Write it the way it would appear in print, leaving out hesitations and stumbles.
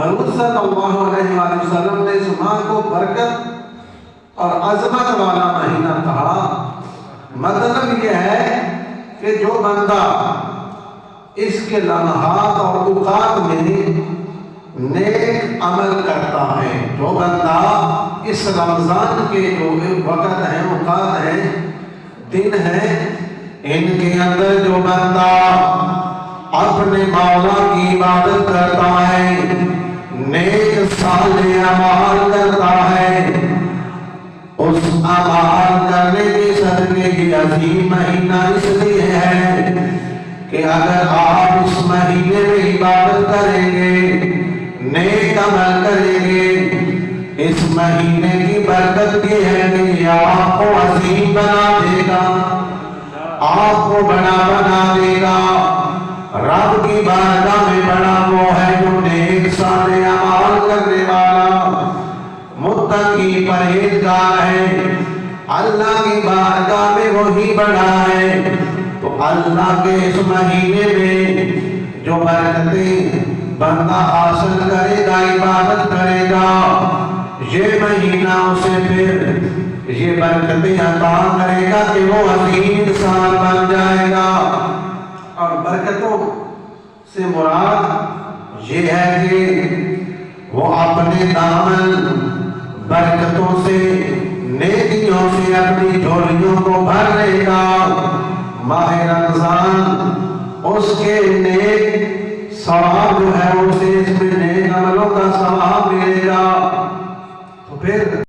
حضور صلی اللہ علیہ وآلہ وسلم نے اس ماہ کو برکت اور عظمت والا مہینہ کہا۔ مطلب یہ ہے کہ جو بندہ اس کے لمحات اور اوقات میں نیک عمل کرتا ہے، جو بندہ اس رمضان کے جو وقت ہیں، اوقات ہیں، دن ہیں، ان کے اندر جو بندہ اپنے مولا کی عبادت کرتا ہے، نیک صالح اعمال کرتا ہے، اس اعمال کرنے کی صدقے کی عظیم مہینہ اس لیے ہے کہ اگر آپ اس مہینے میں عبادت کریں گے، نیک عمل کریں گے، اس مہینے کی برکت یہ ہے کہ یہ آپ کو عظیم بنا دے گا، آپ کو بڑا بنا دے گا۔ رب کی بارگاہ میں بڑا وہ ہے جو نیک صالح اعمال کرنے والا متقی پرہیزگار ہے، اللہ کی بارگاہ میں وہی بڑا ہے۔ تو اللہ کے اس مہینے میں جو برکتیں بندہ حاصل کرے گا، عبادت کرے گا، یہ مہینہ اسے پھر یہ برکتیں عطا کرے گا کہ وہ عظیم انسان بن جائے گا۔ اور برکتوں سے مراد یہ ہے کہ وہ اپنے دامن برکتوں سے، نیکیوں سے اپنی جھولیوں کو بھر لے گا۔ ماہ رمضان اس کے نیک ثواب جو ہے اسے اس میں نیک عملوں کا